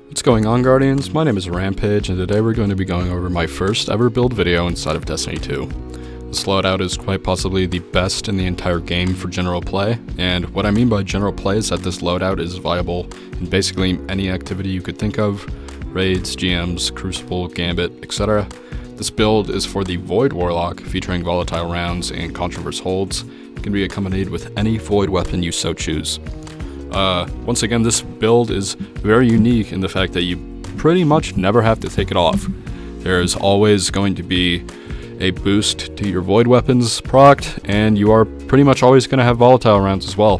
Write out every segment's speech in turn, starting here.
What's going on, Guardians? My name is Rampage, and today we're going to be going over my first ever build video inside of Destiny 2. This loadout is quite possibly the best in the entire game for general play, and what I mean by general play is that this loadout is viable in basically any activity you could think of: raids, GMs, Crucible, Gambit, etc. This build is for the Void Warlock, featuring volatile rounds and Controverse holds. It can be accompanied with any Void weapon you so choose. Once again, this build is very unique in the fact that you pretty much never have to take it off. There's always going to be a boost to your Void weapons procced, and you are pretty much always going to have volatile rounds as well.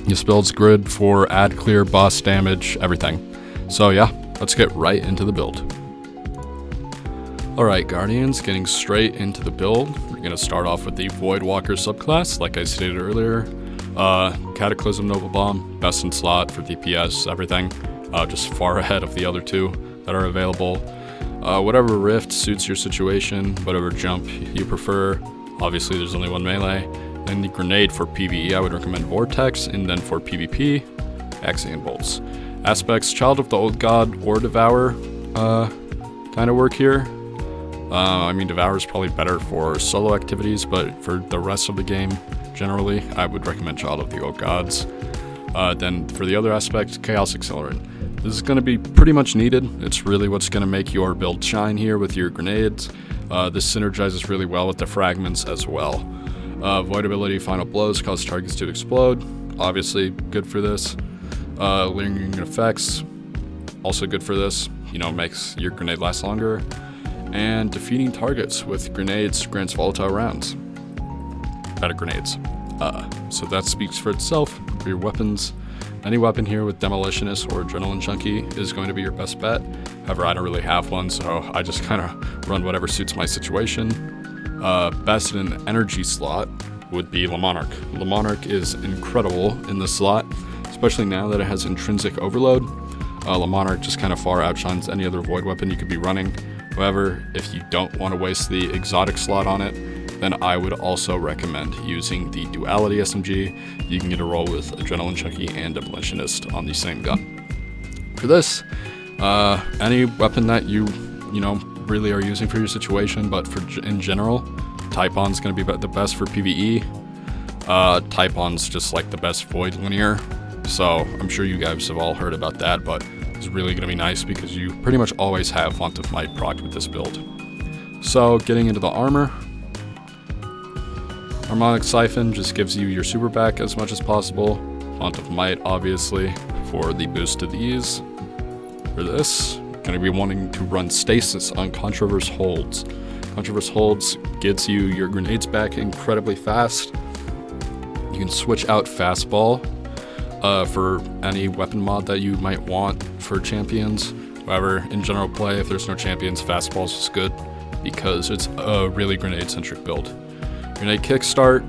This build's good for ad clear, boss damage, everything. So yeah, let's get right into the build. Alright, Guardians, getting straight into the build. We're going to start off with the Voidwalker subclass, like I stated earlier. Cataclysm Nova Bomb, best in slot for DPS, everything. Just far ahead of the other two that are available. Whatever rift suits your situation, whatever jump you prefer. Obviously there's only one melee. And the grenade for PvE, I would recommend Vortex, and then for PvP, Axion Bolts. Aspects, Child of the Old God or Devour kind of work here. I mean, Devour is probably better for solo activities, but for the rest of the game, generally, I would recommend Child of the Old Gods. Then for the other aspect, Chaos Accelerant. This is going to be pretty much needed. It's really what's going to make your build shine here with your grenades. This synergizes really well with the fragments as well. Void ability, Final Blows, cause targets to explode. Obviously, good for this. Lingering effects, also good for this. You know, makes your grenade last longer. And defeating targets with grenades grants volatile rounds. Better grenades. So that speaks for itself. For your weapons, any weapon here with Demolitionist or Adrenaline Junkie is going to be your best bet. However, I don't really have one, so I just kind of run whatever suits my situation. Best in an energy slot would be Le Monarch. Le Monarch is incredible in this slot, especially now that it has intrinsic overload. Le Monarch just kind of far outshines any other Void weapon you could be running. However, if you don't want to waste the exotic slot on it, then I would also recommend using the Duality SMG. You can get a roll with Adrenaline Junkie and Demolitionist on the same gun. For this, any weapon that you really are using for your situation, but in general, Typhon's going to be the best for PvE. Typhon's just like the best Void linear, so I'm sure you guys have all heard about that, but it's really going to be nice because you pretty much always have Font of Might procced with this build. So getting into the armor, Harmonic Siphon just gives you your super back as much as possible. Font of Might, obviously, for the boost to these. For this, going to be wanting to run Stasis on Controverse holds. Controverse holds gets you your grenades back incredibly fast. You can switch out Fastball for any weapon mod that you might want for champions. However, in general play, if there's no champions, Fastball is just good because it's a really grenade-centric build. Grenade Kickstart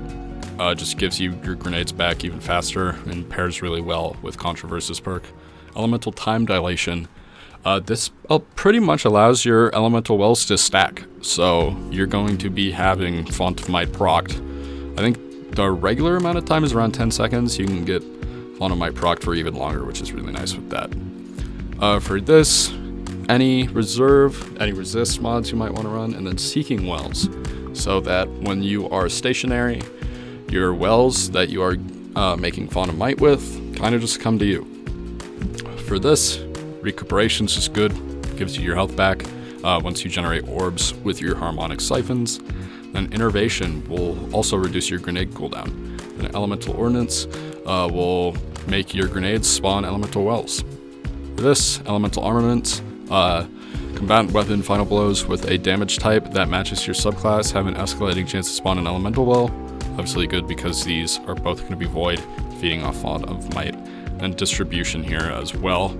just gives you your grenades back even faster and pairs really well with Controverse's perk. Elemental Time Dilation. This pretty much allows your elemental wells to stack, so you're going to be having Font of Might procced. I think the regular amount of time is around 10 seconds. You can get Font of Might procced for even longer, which is really nice with that. For this, any reserve, any resist mods you might want to run, and then Seeking Wells, so that when you are stationary, your wells that you are making Font of Might with kind of just come to you. For this, Recuperation's just good, gives you your health back once you generate orbs with your Harmonic Siphons. Then Innervation will also reduce your grenade cooldown. And Elemental Ordnance will make your grenades spawn elemental wells. For this, Elemental Armaments, combatant weapon Final Blows with a damage type that matches your subclass have an escalating chance to spawn an elemental well. Obviously good because these are both going to be Void, feeding off Font of Might. And Distribution here as well,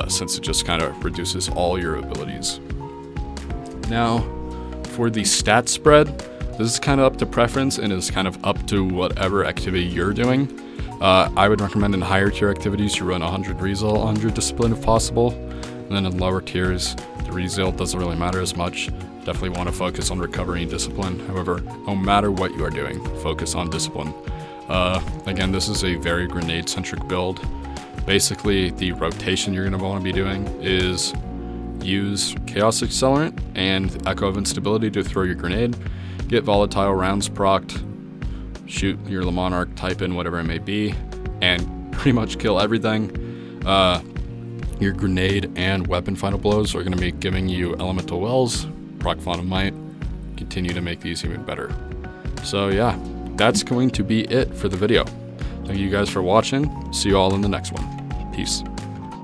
since it just kind of reduces all your abilities. Now, for the stat spread, this is kind of up to preference and is kind of up to whatever activity you're doing. I would recommend in higher tier activities you run 100 Rezeal, 100 Discipline if possible. And then in lower tiers, the Rezeal doesn't really matter as much. Definitely want to focus on recovery and discipline. However, no matter what you are doing, focus on discipline. Again, this is a very grenade-centric build. Basically, the rotation you're going to want to be doing is use Chaos Accelerant and Echo of Instability to throw your grenade, get volatile rounds procced, shoot your Le Monarch, type in whatever it may be, and pretty much kill everything. Your grenade and weapon final blows are going to be giving you Elemental Wells, proc Font of Might, continue to make these even better. So yeah, that's going to be it for the video. Thank you guys for watching. See you all in the next one. Peace.